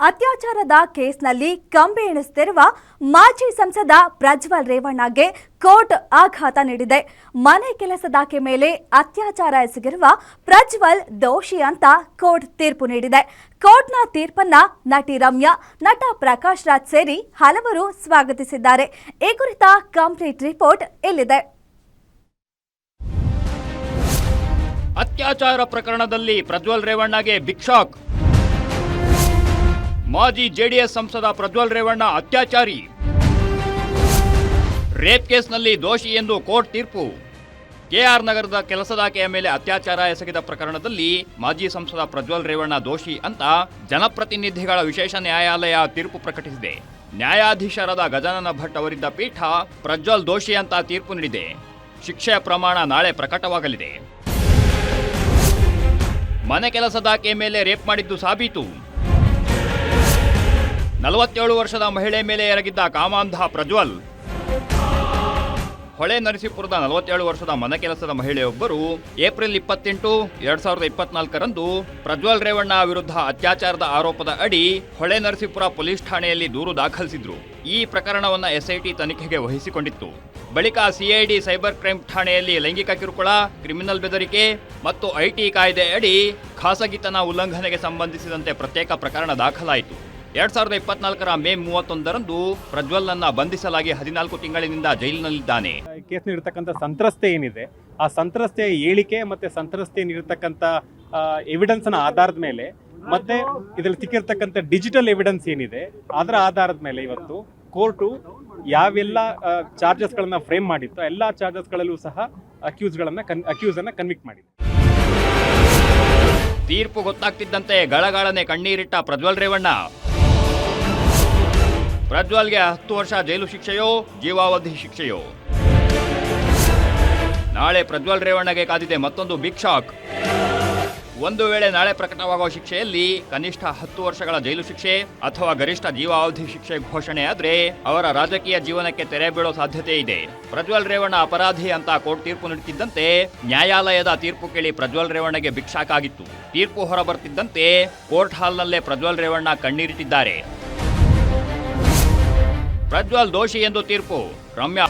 ಅತ್ಯಾಚಾರದ ಕೇಸ್ನಲ್ಲಿ ಕಂಬಿ ಎಣಿಸುತ್ತಿರುವ ಮಾಜಿ ಸಂಸದ ಪ್ರಜ್ವಲ್ ರೇವಣ್ಣಗೆ ಕೋರ್ಟ್ ಆಘಾತ ನೀಡಿದೆ. ಮನೆ ಕೆಲಸದಾಕೆ ಮೇಲೆ ಅತ್ಯಾಚಾರ ಎಸಗಿರುವ ಪ್ರಜ್ವಲ್ ದೋಷಿ ಅಂತ ಕೋರ್ಟ್ ತೀರ್ಪು ನೀಡಿದೆ. ಕೋರ್ಟ್ನ ತೀರ್ಪನ್ನ ನಟಿ ರಮ್ಯಾ, ನಟ ಪ್ರಕಾಶ್ ರಾಜ್ ಸೇರಿ ಹಲವರು ಸ್ವಾಗತಿಸಿದ್ದಾರೆ. ಈ ಕುರಿತ ಕಂಪ್ಲೀಟ್ ರಿಪೋರ್ಟ್ ಇಲ್ಲಿದೆ. ಅತ್ಯಾಚಾರ ಪ್ರಕರಣದಲ್ಲಿ ಪ್ರಜ್ವಲ್ ರೇವಣ್ಣಗೆ ಬಿಗ್ ಶಾಕ್. ಮಾಜಿ ಜೆಡಿಎಸ್ ಸಂಸದ ಪ್ರಜ್ವಲ್ ರೇವಣ್ಣ ಅತ್ಯಾಚಾರಿ, ರೇಪ್ ಕೇಸ್ನಲ್ಲಿ ದೋಷಿ ಎಂದು ಕೋರ್ಟ್ ತೀರ್ಪು. ಕೆಆರ್ ನಗರದ ಕೆಲಸದಾಕೆಯ ಮೇಲೆ ಅತ್ಯಾಚಾರ ಎಸಗಿದ ಪ್ರಕರಣದಲ್ಲಿ ಮಾಜಿ ಸಂಸದ ಪ್ರಜ್ವಲ್ ರೇವಣ್ಣ ದೋಷಿ ಅಂತ ಜನಪ್ರತಿನಿಧಿಗಳ ವಿಶೇಷ ನ್ಯಾಯಾಲಯ ತೀರ್ಪು ಪ್ರಕಟಿಸಿದೆ. ನ್ಯಾಯಾಧೀಶರಾದ ಗಜಾನನ ಭಟ್ ಅವರಿದ್ದ ಪೀಠ ಪ್ರಜ್ವಲ್ ದೋಷಿ ಅಂತ ತೀರ್ಪು ನೀಡಿದೆ. ಶಿಕ್ಷೆಯ ಪ್ರಮಾಣ ನಾಳೆ ಪ್ರಕಟವಾಗಲಿದೆ. ಮನೆ ಕೆಲಸದಾಕೆ ಮೇಲೆ ರೇಪ್ ಮಾಡಿದ್ದು ಸಾಬೀತು. 47 ವರ್ಷದ ಮಹಿಳೆ ಮೇಲೆ ಎರಗಿದ್ದ ಕಾಮಾಂಧ ಪ್ರಜ್ವಲ್. ಹೊಳೆ ನರಸೀಪುರದ 47 ವರ್ಷದ ಮನೆ ಕೆಲಸದ ಮಹಿಳೆಯೊಬ್ಬರು ಏಪ್ರಿಲ್ 28, 2024ರಂದು ಪ್ರಜ್ವಲ್ ರೇವಣ್ಣ ವಿರುದ್ಧ ಅತ್ಯಾಚಾರದ ಆರೋಪದ ಅಡಿ ಹೊಳೆ ನರಸೀಪುರ ಪೊಲೀಸ್ ಠಾಣೆಯಲ್ಲಿ ದೂರು ದಾಖಲಿಸಿದ್ರು. ಈ ಪ್ರಕರಣವನ್ನು ಎಸ್ಐಟಿ ತನಿಖೆಗೆ ವಹಿಸಿಕೊಂಡಿತ್ತು. ಬಳಿಕ ಸಿಐಡಿ ಸೈಬರ್ ಕ್ರೈಮ್ ಠಾಣೆಯಲ್ಲಿ ಲೈಂಗಿಕ ಕಿರುಕುಳ, ಕ್ರಿಮಿನಲ್ ಬೆದರಿಕೆ ಮತ್ತು ಐಟಿ ಕಾಯ್ದೆ ಅಡಿ ಖಾಸಗಿತನ ಉಲ್ಲಂಘನೆಗೆ ಸಂಬಂಧಿಸಿದಂತೆ ಪ್ರತ್ಯೇಕ ಪ್ರಕರಣ ದಾಖಲಾಯಿತು. 2024ರ ಮೇ 31ರಂದು ಪ್ರಜ್ವಲ್ನನ್ನ ಬಂಧಿಸಲಾಗಿ 14 ತಿಂಗಳಿನಿಂದ ಜೈಲಿನಲ್ಲಿದ್ದಾನೆ. ಕೇಸ್ನಲ್ಲಿರ್ತಕ್ಕಂಥ ಸಂತ್ರಸ್ತೆ ಏನಿದೆ, ಆ ಸಂತ್ರಸ್ತೆಯ ಹೇಳಿಕೆ ಮತ್ತೆ ಸಂತ್ರಸ್ತೆಯಲ್ಲಿರ್ತಕ್ಕಂಥ ಎವಿಡೆನ್ಸ್ನ ಆಧಾರದ ಮೇಲೆ ಮತ್ತೆ ಇದರಲ್ಲಿ ಸಿಕ್ಕಿರ್ತಕ್ಕಂಥ ಡಿಜಿಟಲ್ ಎವಿಡೆನ್ಸ್ ಏನಿದೆ ಅದರ ಆಧಾರದ ಮೇಲೆ ಇವತ್ತು ಕೋರ್ಟು ಯಾವೆಲ್ಲ ಚಾರ್ಜಸ್ಗಳನ್ನ ಫ್ರೇಮ್ ಮಾಡಿತ್ತು ಎಲ್ಲ ಚಾರ್ಜಸ್ಗಳಲ್ಲೂ ಸಹ ಅಕ್ಯೂಸನ್ನ ಕನ್ವಿಕ್ಟ್ ಮಾಡಿದೆ. ತೀರ್ಪು ಗೊತ್ತಾಗ್ತಿದ್ದಂತೆ ಗಳಗಳನೆ ಕಣ್ಣೀರಿಟ್ಟ ಪ್ರಜ್ವಲ್ ರೇವಣ್ಣ. ಪ್ರಜ್ವಲ್ಗೆ 10 ವರ್ಷ ಜೈಲು ಶಿಕ್ಷೆಯೋ ಜೀವಾವಧಿ ಶಿಕ್ಷೆಯೋ? ನಾಳೆ ಪ್ರಜ್ವಲ್ ರೇವಣ್ಣಗೆ ಕಾದಿದೆ ಮತ್ತೊಂದು ಬಿಗ್ ಶಾಕ್. ಒಂದು ವೇಳೆ ನಾಳೆ ಪ್ರಕಟವಾಗುವ ಶಿಕ್ಷೆಯಲ್ಲಿ ಕನಿಷ್ಠ 10 ವರ್ಷಗಳ ಜೈಲು ಶಿಕ್ಷೆ ಅಥವಾ ಗರಿಷ್ಠ ಜೀವಾವಧಿ ಶಿಕ್ಷೆ ಘೋಷಣೆಯಾದ್ರೆ ಅವರ ರಾಜಕೀಯ ಜೀವನಕ್ಕೆ ತೆರೆ ಬೀಳೋ ಸಾಧ್ಯತೆ ಇದೆ. ಪ್ರಜ್ವಲ್ ರೇವಣ್ಣ ಅಪರಾಧಿ ಅಂತ ಕೋರ್ಟ್ ತೀರ್ಪು ನೀಡುತ್ತಿದ್ದಂತೆ ನ್ಯಾಯಾಲಯದ ತೀರ್ಪು ಕೇಳಿ ಪ್ರಜ್ವಲ್ ರೇವಣ್ಣಗೆ ಬಿಗ್ ಶಾಕ್ ಆಗಿತ್ತು. ತೀರ್ಪು ಹೊರಬರ್ತಿದ್ದಂತೆ ಕೋರ್ಟ್ ಹಾಲ್ನಲ್ಲೇ ಪ್ರಜ್ವಲ್ ರೇವಣ್ಣ ಕಣ್ಣೀರಿಟ್ಟಿದ್ದಾರೆ. ಪ್ರಜ್ವಲ್ ದೋಷಿ ಎಂದು ತೀರ್ಪು. ರಮ್ಯಾ